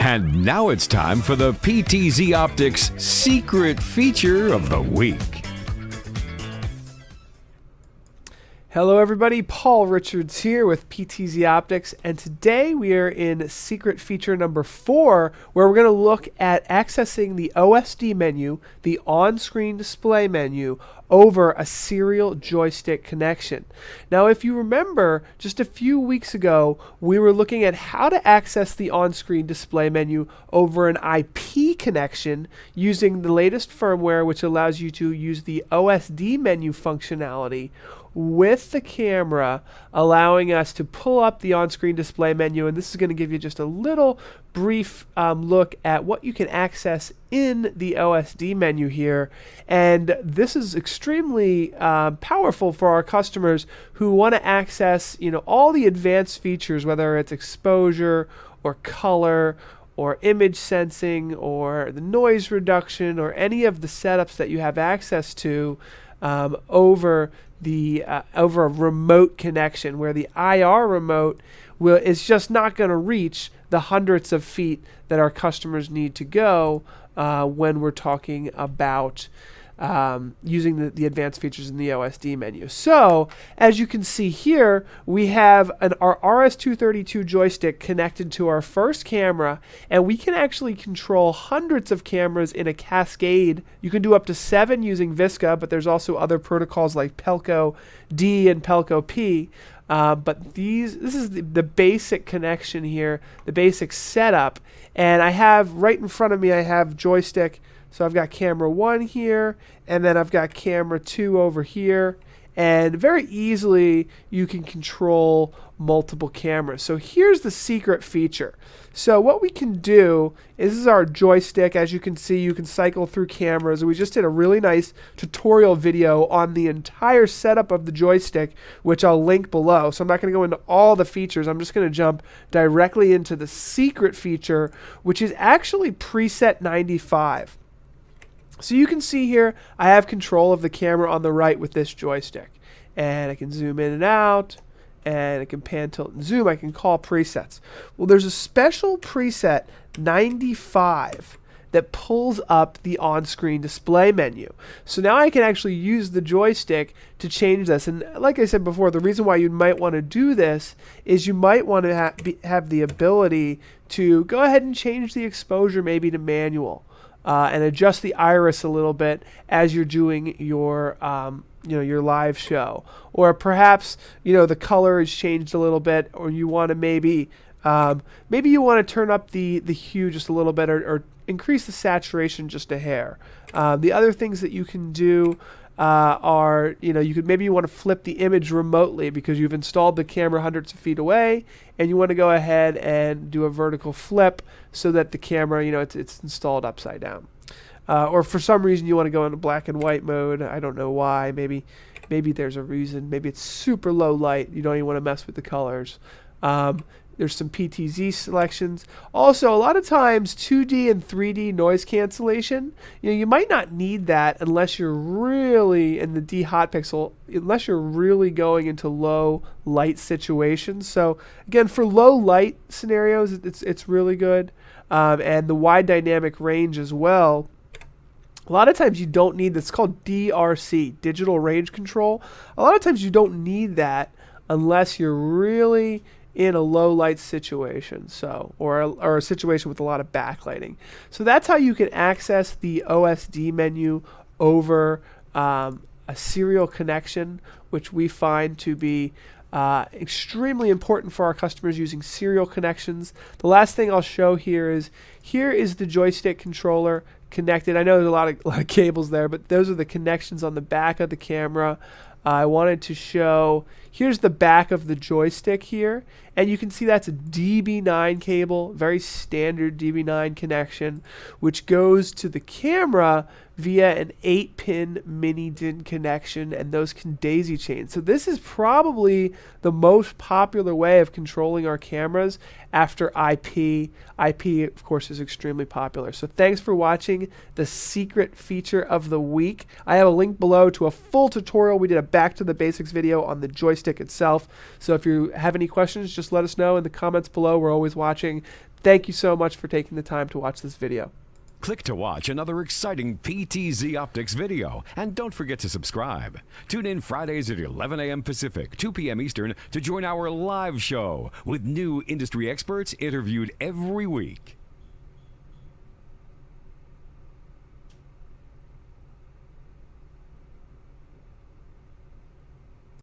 And now it's time for the PTZOptics Secret Feature of the Week. Hello everybody, Paul Richards here with PTZOptics, and today we are in secret feature number 4, where we're going to look at accessing the OSD menu, the on-screen display menu, over a serial joystick connection. Now, if you remember, just a few weeks ago, we were looking at how to access the on-screen display menu over an IP connection using the latest firmware, which allows you to use the OSD menu functionality with the camera, allowing us to pull up the on-screen display menu. And this is going to give you just a little brief look at what you can access in the OSD menu here. And this is extremely powerful for our customers who want to access, all the advanced features, whether it's exposure or color or image sensing or the noise reduction or any of the setups that you have access to over a remote connection, where the IR remote is just not going to reach the hundreds of feet that our customers need to go when we're talking about using the advanced features in the OSD menu. So, as you can see here, we have our RS-232 joystick connected to our first camera, and we can actually control hundreds of cameras in a cascade. You can do up to 7 using VISCA, but there's also other protocols like Pelco D and Pelco P. But this is the basic connection here, the basic setup. And I have right in front of me, I have joystick. So I've got camera 1 here, and then I've got camera 2 over here. And very easily, you can control multiple cameras. So here's the secret feature. So what we can do is, this is our joystick. As you can see, you can cycle through cameras. We just did a really nice tutorial video on the entire setup of the joystick, which I'll link below. So I'm not going to go into all the features. I'm just going to jump directly into the secret feature, which is actually preset 95. So you can see here, I have control of the camera on the right with this joystick. And I can zoom in and out, and I can pan, tilt, and zoom. I can call presets. Well, there's a special preset, 95, that pulls up the on-screen display menu. So now I can actually use the joystick to change this. And like I said before, the reason why you might want to do this is you might want to have the ability to go ahead and change the exposure maybe to manual. And adjust the iris a little bit as you're doing your your live show, or perhaps the color is changed a little bit, or you want to maybe you want to turn up the hue just a little bit, or increase the saturation just a hair. The other things that you can do are, you want to flip the image remotely because you've installed the camera hundreds of feet away, and you want to go ahead and do a vertical flip so that the camera, it's installed upside down. Or for some reason you want to go into black and white mode. I don't know why. Maybe there's a reason. Maybe it's super low light. You don't even want to mess with the colors. There's some PTZ selections. Also, a lot of times 2D and 3D noise cancellation, you might not need that unless you're really in the D hot pixel, unless you're really going into low light situations. So again, for low light scenarios, it's really good. And the wide dynamic range as well. A lot of times you don't need this. It's called DRC, digital range control. A lot of times you don't need that unless you're really in a low light situation, or a situation with a lot of backlighting. So that's how you can access the OSD menu over a serial connection, which we find to be extremely important for our customers using serial connections. The last thing I'll show here is the joystick controller connected. I know there's a lot of cables there, but those are the connections on the back of the camera. I wanted to show, here's the back of the joystick here, and you can see that's a DB9 cable, very standard DB9 connection, which goes to the camera via an 8-pin mini DIN connection, and those can daisy chain. So this is probably the most popular way of controlling our cameras after IP. IP, of course, is extremely popular. So thanks for watching the secret feature of the week. I have a link below to a full tutorial. We did a back to the basics video on the joystick itself. So if you have any questions, just just let us know in the comments below. We're always watching. Thank you so much for taking the time to watch this video. Click to watch another exciting PTZOptics video, and don't forget to subscribe. Tune in Fridays at 11 a.m. Pacific, 2 p.m. Eastern to join our live show with new industry experts interviewed every week.